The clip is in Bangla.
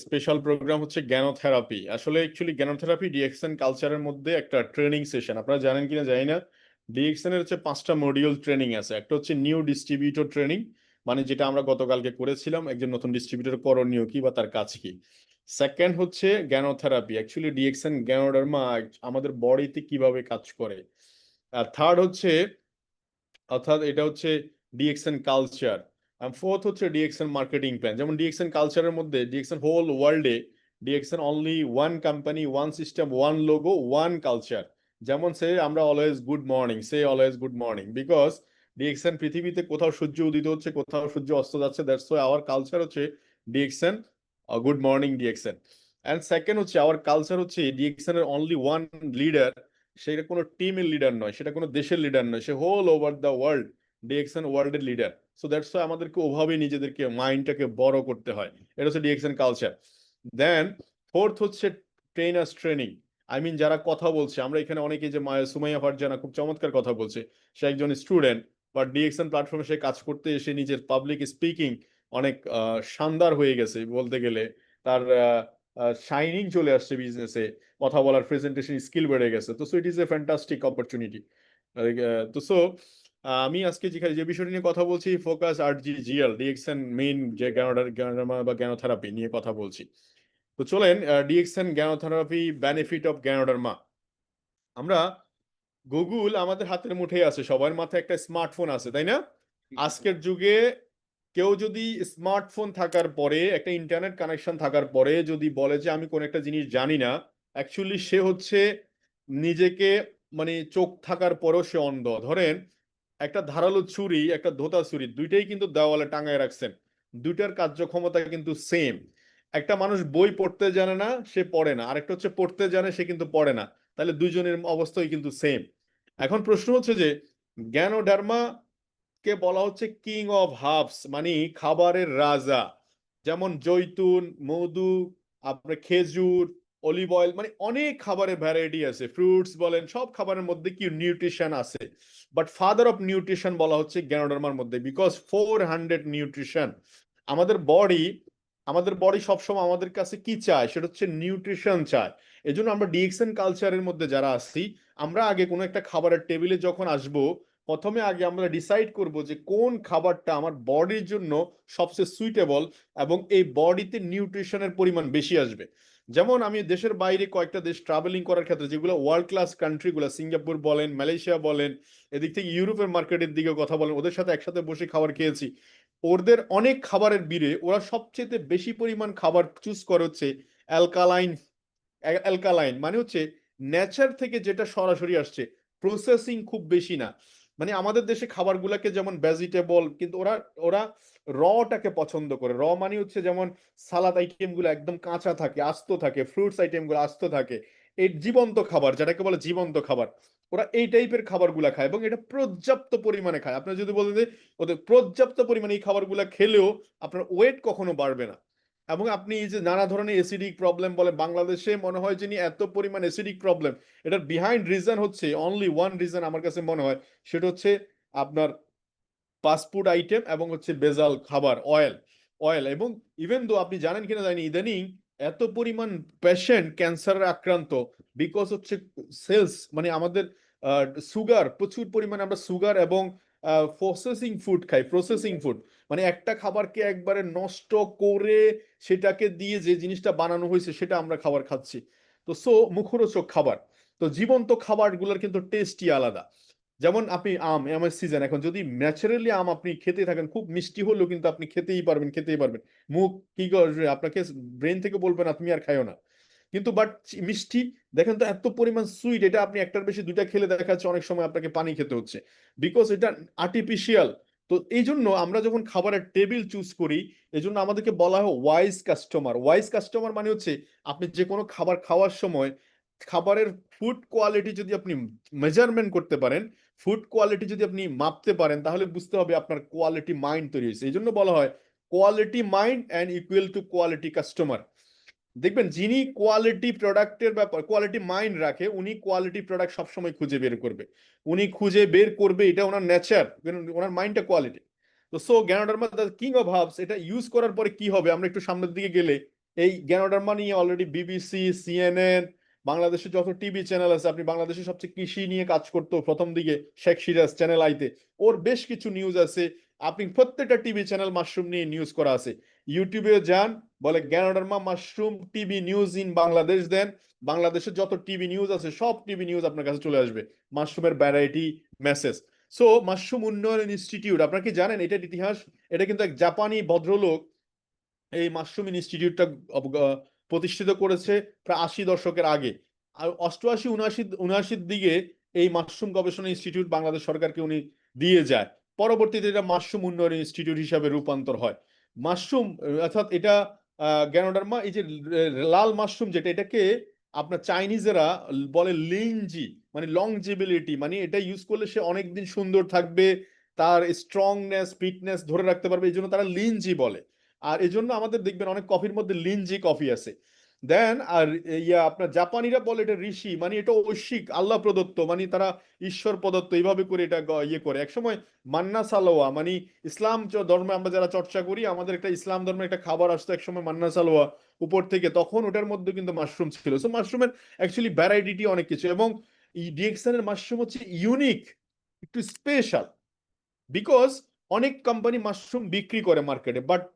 স্পেশাল প্রোগ্রাম হচ্ছে জ্ঞানোথেরাপি। আসলে অ্যাকচুয়ালি জ্ঞানোথেরাপি ডিএক্সএন কালচারের মধ্যে একটা ট্রেনিং সেশন। আপনারা জানেন কিনা জানি না, ডিএক্সএন এর হচ্ছে 5টা মডিউল ট্রেনিং আছে। একটা হচ্ছে নিউ ডিস্ট্রিবিউটর ট্রেনিং, মানে যেটা আমরা গতকালকে করেছিলাম, একজন নতুন ডিস্ট্রিবিউটর করণীয় কি বা তার কাজ কি। সেকেন্ড হচ্ছে জ্ঞানোথেরাপি, অ্যাকচুয়ালি ডিএক্সএন জ্ঞানোডার্মা আমাদের বডিতে কিভাবে কাজ করে। আর থার্ড হচ্ছে, অর্থাৎ এটা হচ্ছে ডিএক্সএন কালচার। ফোর্থ হচ্ছে ডিএক্সএন মার্কেটিং প্ল্যান। যেমন ডিএক্সএন কালচারের মধ্যে ডিএক্সএন হোল ওয়ার্ল্ডে DXN only one company, one system, one logo, one culture. যেমন সে আমরা always good morning, say always good morning, because DXN পৃথিবীতে কোথাও সূর্য উদিত হচ্ছে, কোথাও সূর্য অস্ত যাচ্ছে, দ্যাটস ওয়াই আওয়ার কালচার হচ্ছে DXN good morning DXN. And second হচ্ছে আওয়ার কালচার হচ্ছে ডিএক্সএন এর অনলি ওয়ান লিডার। সেটা কোনো টিমের লিডার নয়, সেটা কোনো দেশের লিডার নয়, সে whole over the world DXN ওয়ার্ল্ডের লিডার। সো দ্যাটস ওয়াই আমাদেরকে ওভাবেই নিজেদেরকে মাইন্ডটাকে বড় করতে হয়। এটা হচ্ছে ডিএক্সএন কালচার। দেন ফোর্থ হচ্ছে ট্রেনার্স ট্রেনিং। আই মিন যারা কথা বলছে, আমরা এখানে অনেকে, যে সুমাইয়া ফারজানা খুব চমৎকার কথা বলছে, সে একজন স্টুডেন্ট, বাট ডিএক্সএন প্ল্যাটফর্মে সে কাজ করতে এসে নিজের পাবলিক স্পিকিং অনেক শানদার হয়ে গেছে বলতে গেলে। তার শাইনিং চলে আসছে বিজনেসে, কথা বলার প্রেজেন্টেশন স্কিল বেড়ে গেছে। তো so it is a fantastic opportunity. তো সো আমি আজকে যেখানে যে বিষয়টি নিয়ে কথা বলছি, ফোকাস আর জি জিএল ডিএক্সএন মেইন যে জ্ঞানোডার্মা বা জ্ঞানোথেরাপি নিয়ে কথা বলছি। তো চলেন, ডিএক্সএন জ্ঞানোথেরাপি বেনিফিট অফ জ্ঞানোডার্মা। আমরা গুগল আমাদের হাতের মুঠেই আছে, সবার মাথায় একটা স্মার্টফোন আছে, তাই না? আজকের যুগে কেউ যদি স্মার্টফোন থাকার পরে, একটা ইন্টারনেট কানেকশন থাকার পরে যদি বলে যে আমি কোন একটা জিনিস জানি না, অ্যাকচুয়ালি সে হচ্ছে নিজেকে, মানে চোখ থাকার পরেও সে অন্ধ। ধরেন একটা ধারালো ছুরি, একটা ধোতা ছুরি, দুইটাই কিন্তু দেওয়ালে টাঙায় রাখছেন, দুইটার কার্যক্ষমতা কিন্তু সেম। একটা মানুষ বই পড়তে জানে না, সে পড়ে না, আরেকটা হচ্ছে পড়তে জানে, সে কিন্তু পড়ে না। তাহলে দুইজনের অবস্থাই কিন্তু সেম। এখন প্রশ্ন হচ্ছে যে জ্ঞানোডার্মা কে বলা হচ্ছে কিং অফ হার্বস, মানে খাবারের রাজা। যেমন জৈতুন, মধু, আপনার খেজুর, অলিভ অয়েল, মানে অনেক খাবারের ভ্যারাইটি আছে, ফ্রুটস বলেন, সব খাবারের মধ্যে কি নিউট্রিশন আছে। বাট ফাদার অফ নিউট্রিশন বলা হচ্ছে জ্ঞানোডার্মার মধ্যে, বিকজ 400 নিউট্রিশন। আমাদের বডি আমাদের বডি সবসময় আমাদের কাছে কি চায়, সেটা হচ্ছে নিউট্রিশন চায়। এই জন্য আমরা ডিএক্সএন কালচারের মধ্যে যারা আছি, আমরা আগে কোনো একটা খাবারের টেবিলে যখন আসবো, প্রথমে আগে আমরা ডিসাইড করব যে কোন খাবারটা আমার বডির জন্য সবচেয়ে সুইটেবল এবং এই বডিতে নিউট্রিশনের পরিমাণ বেশি আসবে। যেমন আমি দেশের বাইরে কয়েকটা দেশ ট্রাভেলিং করার ক্ষেত্রে, যেগুলো ওয়ার্ল্ড ক্লাস কান্ট্রিগুলো, সিঙ্গাপুর বলেন, মালয়েশিয়া বলেন, এদিক থেকে ইউরোপের মার্কেটের দিকে কথা বলেন, ওদের সাথে একসাথে বসে খাবার খেয়েছি। ওদের অনেক খাবারের বীরে ওরা সবচেয়ে বেশি পরিমাণ খাবার চুজ করে হচ্ছে অ্যালকালাইন। অ্যালকালাইন মানে হচ্ছে নেচার থেকে যেটা সরাসরি আসছে, প্রসেসিং খুব বেশি না। মানে আমাদের দেশে খাবারগুলোকে যেমন ভেজিটেবল, কিন্তু ওরা ওরা রটাকে পছন্দ করে। র মানে হচ্ছে যেমন সালাদ আইটেম গুলো একদম কাঁচা থাকে, আস্ত থাকে, ফ্রুটস আইটেম গুলো আস্ত থাকে। এই জীবন্ত খাবার, যেটাকে বলে জীবন্ত খাবার, ওরা এই টাইপের খাবারগুলা খায় এবং এটা পর্যাপ্ত পরিমাণে খায়। আপনার যদি বলেন যে ওদের পর্যাপ্ত পরিমাণে এই খাবারগুলা খেলেও আপনার ওয়েট কখনো বাড়বে না। এবং আপনি এই যে নানা ধরনের এসিডিক প্রবলেম বলে, বাংলাদেশে মনে হয় যে এত পরিমাণ এসিডিক প্রবলেম, এটার বিহাইন্ড রিজন হচ্ছে অনলি ওয়ান রিজন আমার কাছে মনে হয়, সেটা হচ্ছে আপনার ফাস্টফুড আইটেম এবং হচ্ছে ভেজাল খাবার, অয়েল। অয়েল এবং ইভেন দো আপনি জানেন কিনা জানি, ইদানিং এত পরিমাণ পেশেন্ট ক্যান্সারে আক্রান্ত, বিকজ হচ্ছে সেলস, মানে আমাদের সুগার, প্রচুর পরিমাণে আমরা সুগার এবং প্রসেসিং ফুড খাই। প্রসেসিং ফুড মানে একটা খাবারকে একবারে নষ্ট করে সেটাকে দিয়ে যে জিনিসটা বানানো হয়েছে সেটা আমরা খাবার খাচ্ছি। তো সো মুখরোচক খাবার, তো জীবন্ত খাবারগুলোর কিন্তু টেস্টই আলাদা। যেমন আপনি আমের সিজন, এখন যদি ন্যাচারালি আম আপনি খেতে থাকেন, খুব মিষ্টি হলেও কিন্তু আপনি খেতেই পারবেন, খেতেই পারবেন। মুখ কি করবে, আপনাকে ব্রেন থেকে বলবেন না তুমি আর খাইও না। কিন্তু বাট মিষ্টি, দেখেন তো এত পরিমাণ সুইট, এটা আপনি একটার বেশি দুইটা খেলে দেখা যাচ্ছে অনেক সময় আপনাকে পানি খেতে হচ্ছে, বিকজ এটা আর্টিফিশিয়াল। তো এই জন্য আমরা যখন খাবারের টেবিল চুজ করি, এই জন্য আমাদেরকে বলা হয় ওয়াইজ কাস্টমার। ওয়াইজ কাস্টমার মানে হচ্ছে আপনি যে কোনো খাবার খাওয়ার সময় খাবারের ফুড কোয়ালিটি যদি আপনি মেজারমেন্ট করতে পারেন, ফুড কোয়ালিটি যদি আপনি মাপতে পারেন, তাহলে বুঝতে হবে আপনার কোয়ালিটি মাইন্ড তৈরি হয়েছে। এই জন্য বলা হয় quality mind and equal to quality customer. দেখবেন যিনি কোয়ালিটি প্রোডাক্টের ব্যাপার কোয়ালিটি মাইন্ড রাখে, উনি কোয়ালিটি প্রোডাক্ট সবসময় খুঁজে বের করবে। উনি খুঁজে বের করবে, এটা ওনার নেচার, ওনার মাইন্ডটা কোয়ালিটি। তো so ganoderma the king of herbs, এটা ইউজ করার পরে কি হবে আমরা একটু সামনের দিকে গেলে এই জ্ঞানোডার্মা নিয়ে অলরেডি বিবিসি, সিএনএন, বাংলাদেশে যত টিভি চ্যানেল আছে, আপনি বাংলাদেশে সবচেয়ে কৃষি নিয়ে কাজ করতো প্রথম দিকে শেখ সিরাজ চ্যানেল আইতে, ওর বেশ কিছু নিউজ আছে। আপনি প্রত্যেকটা টিভি চ্যানেল মাশরুম নিয়ে নিউজ করা আছে। ইউটিউবে যান, বলে ganoderma mushroom TV news in Bangladesh, then বাংলাদেশের যত টিভি নিউজ আছে সব টিভি নিউজ আপনার কাছে চলে আসবে, মাশরুমের ভ্যারাইটি, মেসেজ। সো মাশরুম উন্নয়ন ইনস্টিটিউট, আপনারা কি জানেন এটার ইতিহাস? এটা কিন্তু এক জাপানি ভদ্রলোক এই মাশরুম ইনস্টিটিউটটা প্রতিষ্ঠিত করেছে প্রায় 80 দশকের আগে। আর 88 উনআশির দিকে এই মাশরুম গবেষণা ইনস্টিটিউট বাংলাদেশ সরকারকে উনি দিয়ে যায়। পরবর্তীতে এটা মাশরুম উন্নয়ন ইনস্টিটিউট হিসাবে রূপান্তর হয়। মাশরুম অর্থাৎ এটা গ্যানোডার্মা, এই যে লাল মাশরুম যেটা, এটাকে আপনার চাইনিজেরা বলে লিনজি, মানে লংজিবিলিটি, মানে এটা ইউজ করলে সে অনেকদিন সুন্দর থাকবে, তার স্ট্রংনেস ফিটনেস ধরে রাখতে পারবে, এই জন্য তারা লিনজি বলে। আর এই জন্য আমাদের দেখবেন অনেক কফির মধ্যে লিনজি কফি আছে। দেন আর আপনার জাপানিরা বলে এটা ঋষি, মানে এটা ঐশিক আল্লাহ প্রদত্ত, মানে তারা ঈশ্বর প্রদত্ত, এইভাবে করে এটা ইয়ে করে। একসময় মান্না সালোয়া, মানে ইসলাম ধর্মে আমরা যারা চর্চা করি, আমাদের একটা ইসলাম ধর্মের একটা খাবার আসতো একসময় মান্না সালোয়া উপর থেকে, তখন ওটার মধ্যে কিন্তু মাশরুম ছিল। সো মাশরুমের অ্যাকচুয়ালি ভ্যারাইটি অনেক কিছু, এবং এই ডিএক্সএন এর মাশরুম হচ্ছে ইউনিক, একটু স্পেশাল, বিকজ অনেক কোম্পানি মাশরুম বিক্রি করে মার্কেটে, বাট